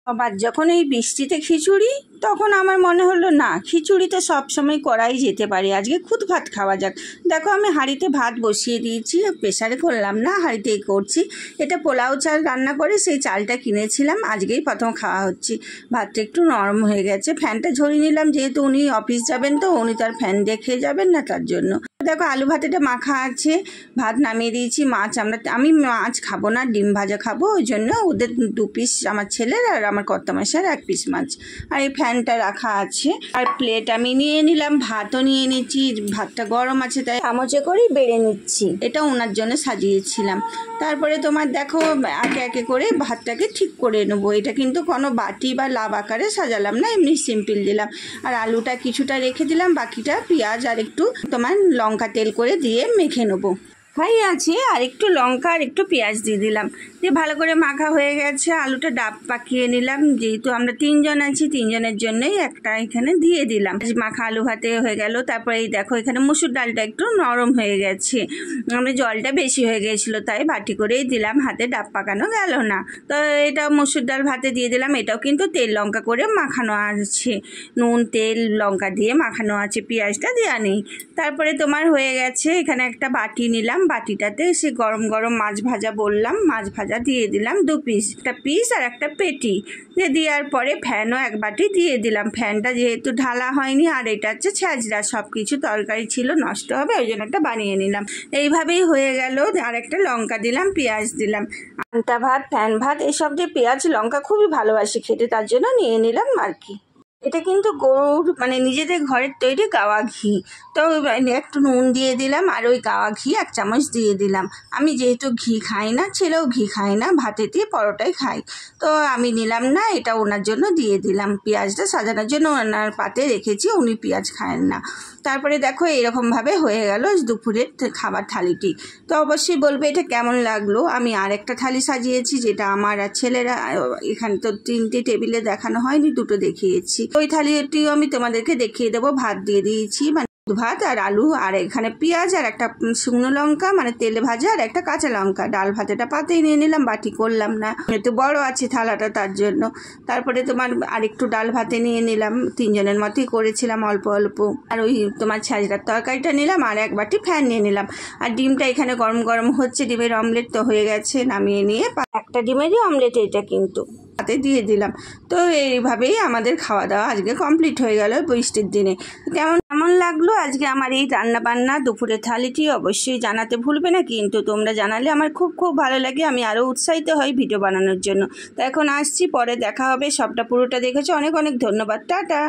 আবার যখন এই বৃষ্টিতে খিচুড়ি, তখন আমার মনে হলো না, খিচুড়ি তো সবসময় করাই যেতে পারে, আজকে খুদ ভাত খাওয়া যাক। দেখো আমি হাঁড়িতে ভাত বসিয়ে দিয়েছি, প্রেসারে করলাম না, হাঁড়িতেই করছি। এটা পোলাও চাল রান্না করে সেই চালটা কিনেছিলাম, আজকেই প্রথম খাওয়া হচ্ছে। ভাতটা একটু নরম হয়ে গেছে, ফ্যানটা ঝরিয়ে নিলাম, যেহেতু উনি অফিস যাবেন তো উনি তার ফ্যান দেখে যাবেন না, তার জন্য। দেখো আলু ভাতেটা মাখা আছে, ভাত নামিয়ে দিয়েছি। আমি মাছ খাবো না, ডিম ভাজা খাবো, ওই জন্য ওদের 2 পিস, আমার ছেলের আর আমার কর্তামশাইয়ের 1 পিস মাছ। আর এই ফ্যানটা রাখা আছে, আর প্লেট আমি নিয়ে নিলাম, ভাতও নিয়ে নিচ্ছি। ভাতটা গরম আছে তাই চামচে করেই বেড়ে নিচ্ছি, এটা ওনার জন্য সাজিয়েছিলাম। তারপরে তোমার দেখো একে একে করে ভাতটাকে ঠিক করে নেবো। এটা কিন্তু কোনো বাটি বা লাভ আকারে সাজালাম না, এমনি সিম্পল দিলাম। আর আলুটা কিছুটা রেখে দিলাম, বাকিটা পেঁয়াজ আর একটু তোমার লঙ্কা তেল করে দিয়ে মেখে নেবো। ফ্রাই আছে, আর একটু লঙ্কা আর একটু পেঁয়াজ দিয়ে দিলাম, দিয়ে ভালো করে মাখা হয়ে গেছে। আলুটা ডাব পাকিয়ে নিলাম, যেহেতু আমরা 3 জন আছি, 3 জনের জন্যই একটা এখানে দিয়ে দিলাম। মাখা আলু ভাতে হয়ে গেল। তারপরে এই দেখো এখানে মসুর ডালটা একটু নরম হয়ে গেছে, আমরা জলটা বেশি হয়ে গেছিলো তাই বাটি করেই দিলাম, হাতে ডাব পাকানো গেল না। তো এটা মসুর ডাল ভাতে দিয়ে দিলাম। এটাও কিন্তু তেল লঙ্কা করে মাখানো আছে, নুন তেল লঙ্কা দিয়ে মাখানো আছে, পেঁয়াজটা দেওয়া নেই। তারপরে তোমার হয়ে গেছে, এখানে একটা বাটি নিলাম, বাটিটাতে সে গরম গরম মাছ ভাজা বললাম, মাছ ভাজা দিয়ে দিলাম 2 পিস, একটা পিস আর একটা পেটি দিয়ে দেওয়ার পরে ফ্যানও 1 বাটি দিয়ে দিলাম। ফ্যানটা যেহেতু ঢালা হয়নি, আর এটা হচ্ছে ছ্যাঁচড়া, সব কিছু তরকারি ছিল নষ্ট হবে, ওই জন্য একটা বানিয়ে নিলাম। এইভাবেই হয়ে গেল। আর একটা লঙ্কা দিলাম, পেঁয়াজ দিলাম। আন্তা ভাত, ফ্যান ভাত এসব দিয়ে পেঁয়াজ লঙ্কা খুবই ভালোবাসি খেতে, তার জন্য নিয়ে নিলাম আর কি। এটা কিন্তু গরুর মানে নিজেদের ঘরের তৈরি গাওয়া ঘি, তো একটু নুন দিয়ে দিলাম, আর ওই গাওয়া ঘি 1 চামচ দিয়ে দিলাম। আমি যেহেতু ঘি খাই না, ছেলেও ঘি খায় না, ভাতে দিয়ে পরোটাই খাই, তো আমি নিলাম না, এটা ওনার জন্য দিয়ে দিলাম। পেঁয়াজটা সাজানোর জন্য ওনার পাতে রেখেছি, উনি পেঁয়াজ খান না। তারপরে দেখো এরকমভাবে হয়ে গেল দুপুরের খাবার থালিটি। তো অবশ্যই বলবে এটা কেমন লাগলো। আমি আর একটা থালি সাজিয়েছি, যেটা আমার আর ছেলেরা, এখানে তো 3টে টেবিলে দেখানো হয়নি, 2টো দেখিয়েছি। ওই থালিটিও আমি তোমাদেরকে দেখিয়ে দেবো। ভাত দিয়ে দিয়েছি, মানে ভাত আর আলু, আর এখানে পেঁয়াজ আর একটা শুকনো লঙ্কা মানে তেলে ভাজা, আর একটা কাঁচা লঙ্কা। ডাল ভাতেটা পাতেই নিয়ে নিলাম, বাটি করলাম না, একটু বড় আছে থালাটা, তার জন্য। তারপরে তোমার আরেকটু ডাল ভাতে নিয়ে নিলাম, 3 জনের মতোই করেছিলাম, অল্প অল্প। আর ওই তোমার ছ্যাঁচড়ার তরকারিটা নিলাম, আর 1 বাটি ফ্যান নিয়ে নিলাম। আর ডিমটা এখানে গরম গরম হচ্ছে, ডিমের অমলেট তো হয়ে গেছে, নামিয়ে নিয়ে একটা ডিমেরই অমলেট এটা কিন্তু হাতে দিয়ে দিলাম। তো এইভাবেই আমাদের খাওয়া দাওয়া আজকে কমপ্লিট হয়ে গেল বৃষ্টির দিনে। কেমন লাগলো আজকে আমার এই রান্না বান্না দুপুরের থালিটি, অবশ্যই জানাতে ভুলবে না, কিন্তু তোমরা জানালে আমার খুব খুব ভালো লাগে, আমি আরও উৎসাহিত হই ভিডিও বানানোর জন্য। তো এখন আসছি, পরে দেখা হবে। সবটা পুরোটা দেখেছো, অনেক অনেক ধন্যবাদ, টাটা।